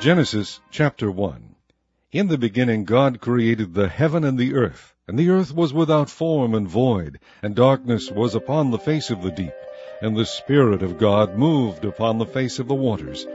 Genesis chapter 1. In the beginning God created the heaven and the earth was without form and void, and darkness was upon the face of the deep, and the Spirit of God moved upon the face of the waters.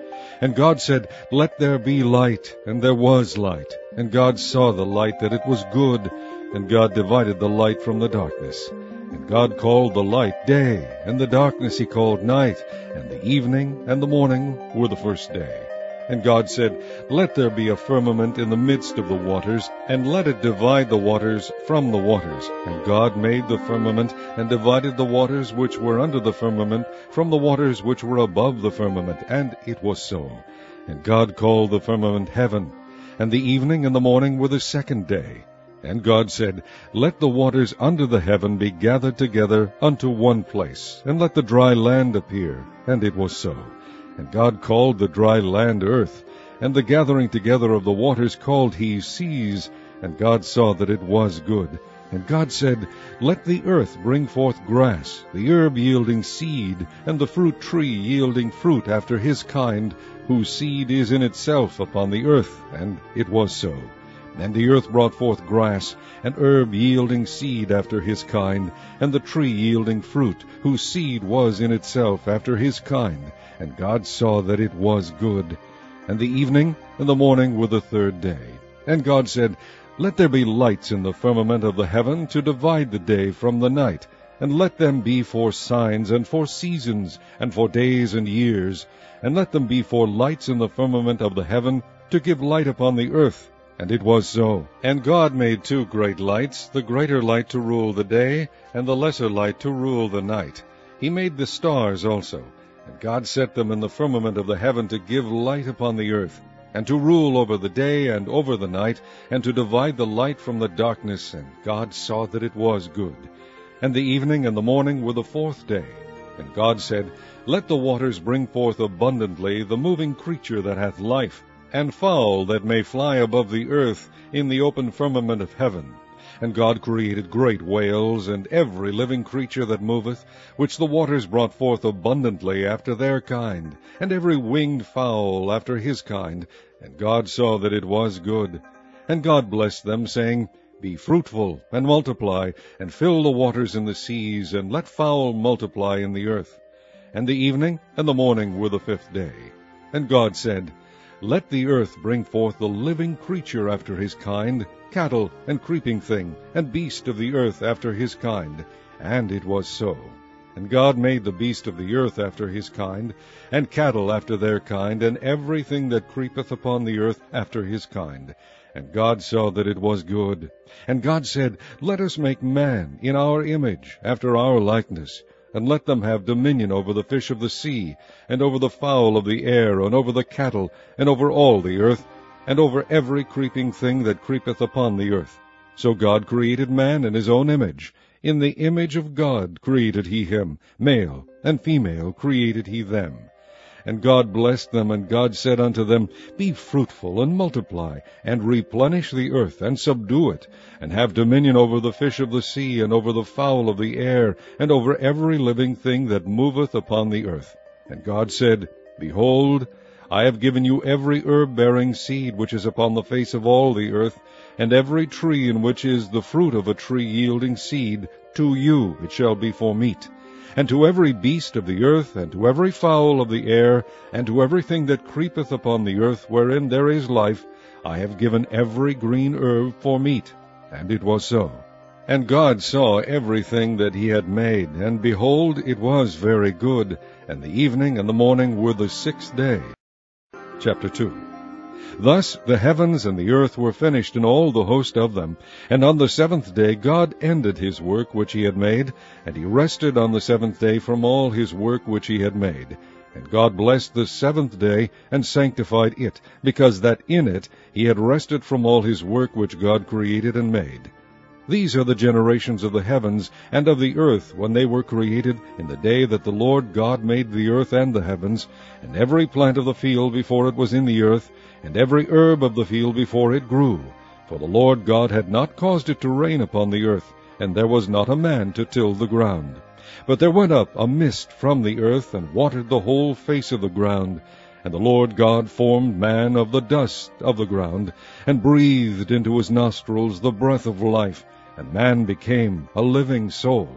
And God said, Let there be light, and there was light. And God saw the light that it was good, and God divided the light from the darkness. And God called the light day, and the darkness he called night, and the evening and the morning were the first day. And God said, Let there be a firmament in the midst of the waters, and let it divide the waters from the waters. And God made the firmament, and divided the waters which were under the firmament from the waters which were above the firmament. And it was so. And God called the firmament heaven. And the evening and the morning were the second day. And God said, Let the waters under the heaven be gathered together unto one place, and let the dry land appear. And it was so. And God called the dry land earth, and the gathering together of the waters called he seas. And God saw that it was good. And God said, Let the earth bring forth grass, the herb yielding seed, and the fruit tree yielding fruit after his kind, whose seed is in itself upon the earth. And it was so. And the earth brought forth grass, and herb yielding seed after his kind, and the tree yielding fruit, whose seed was in itself after his kind. And God saw that it was good. And the evening and the morning were the third day. And God said, Let there be lights in the firmament of the heaven to divide the day from the night, and let them be for signs and for seasons, and for days and years, and let them be for lights in the firmament of the heaven to give light upon the earth. And it was so. And God made two great lights, the greater light to rule the day, and the lesser light to rule the night. He made the stars also. And God set them in the firmament of the heaven to give light upon the earth, and to rule over the day and over the night, and to divide the light from the darkness. And God saw that it was good. And the evening and the morning were the fourth day. And God said, Let the waters bring forth abundantly the moving creature that hath life, and fowl that may fly above the earth in the open firmament of heaven. And God created great whales, and every living creature that moveth, which the waters brought forth abundantly after their kind, and every winged fowl after his kind. And God saw that it was good. And God blessed them, saying, Be fruitful, and multiply, and fill the waters in the seas, and let fowl multiply in the earth. And the evening and the morning were the fifth day. And God said, Let the earth bring forth the living creature after his kind, cattle, and creeping thing, and beast of the earth after his kind. And it was so. And God made the beast of the earth after his kind, and cattle after their kind, and everything that creepeth upon the earth after his kind. And God saw that it was good. And God said, Let us make man in our image, after our likeness, and let them have dominion over the fish of the sea, and over the fowl of the air, and over the cattle, and over all the earth, and over every creeping thing that creepeth upon the earth. So God created man in his own image. In the image of God created he him, male and female created he them. And God blessed them, and God said unto them, Be fruitful, and multiply, and replenish the earth, and subdue it, and have dominion over the fish of the sea, and over the fowl of the air, and over every living thing that moveth upon the earth. And God said, Behold, I have given you every herb-bearing seed which is upon the face of all the earth, and every tree in which is the fruit of a tree yielding seed, to you it shall be for meat. And to every beast of the earth, and to every fowl of the air, and to everything that creepeth upon the earth wherein there is life, I have given every green herb for meat. And it was so. And God saw everything that he had made, and behold, it was very good. And the evening and the morning were the sixth day. Chapter 2. Thus the heavens and the earth were finished, and all the host of them. And on the seventh day God ended his work which he had made, and he rested on the seventh day from all his work which he had made. And God blessed the seventh day, and sanctified it, because that in it he had rested from all his work which God created and made. These are the generations of the heavens and of the earth when they were created, in the day that the Lord God made the earth and the heavens, and every plant of the field before it was in the earth, and every herb of the field before it grew. For the Lord God had not caused it to rain upon the earth, and there was not a man to till the ground. But there went up a mist from the earth, and watered the whole face of the ground. And the Lord God formed man of the dust of the ground, and breathed into his nostrils the breath of life, and man became a living soul.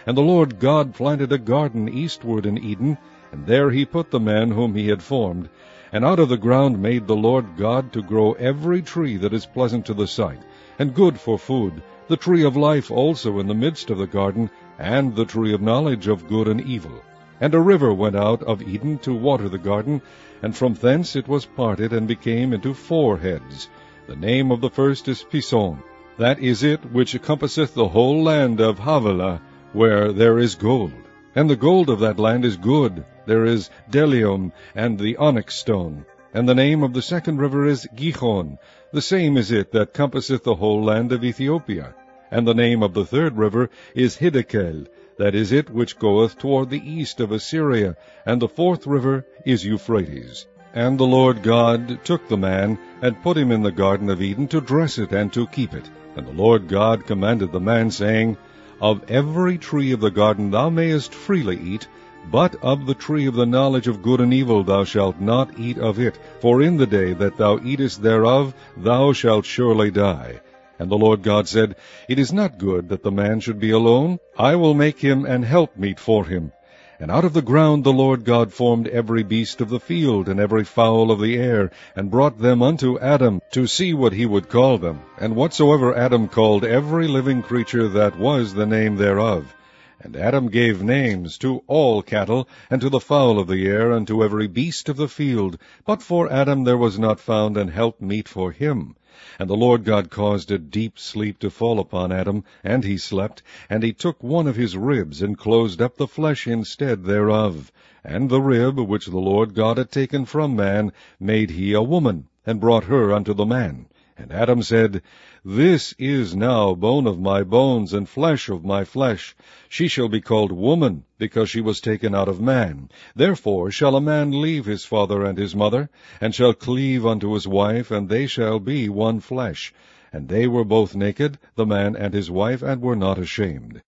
And the Lord God planted a garden eastward in Eden, and there he put the man whom he had formed. And out of the ground made the Lord God to grow every tree that is pleasant to the sight, and good for food, the tree of life also in the midst of the garden, and the tree of knowledge of good and evil. And a river went out of Eden to water the garden, and from thence it was parted, and became into 4 heads. The name of the first is Pison. That is it which compasseth the whole land of Havilah, where there is gold. And the gold of that land is good. There is bdellium, and the onyx stone. And the name of the second river is Gihon. The same is it that compasseth the whole land of Ethiopia. And the name of the third river is Hiddekel. That is it which goeth toward the east of Assyria. And the 4th river is Euphrates. And the Lord God took the man, and put him in the garden of Eden to dress it and to keep it. And the Lord God commanded the man, saying, Of every tree of the garden thou mayest freely eat, but of the tree of the knowledge of good and evil thou shalt not eat of it, for in the day that thou eatest thereof thou shalt surely die. And the Lord God said, It is not good that the man should be alone. I will make him an helpmeet for him. And out of the ground the Lord God formed every beast of the field, and every fowl of the air, and brought them unto Adam, to see what he would call them. And whatsoever Adam called every living creature, that was the name thereof. And Adam gave names to all cattle, and to the fowl of the air, and to every beast of the field. But for Adam there was not found an helpmeet for him. And the Lord God caused a deep sleep to fall upon Adam, and he slept. And he took one of his ribs, and closed up the flesh instead thereof. And the rib which the Lord God had taken from man made he a woman, and brought her unto the man. And Adam said, This is now bone of my bones, and flesh of my flesh. She shall be called woman, because she was taken out of man. Therefore shall a man leave his father and his mother, and shall cleave unto his wife, and they shall be one flesh. And they were both naked, the man and his wife, and were not ashamed.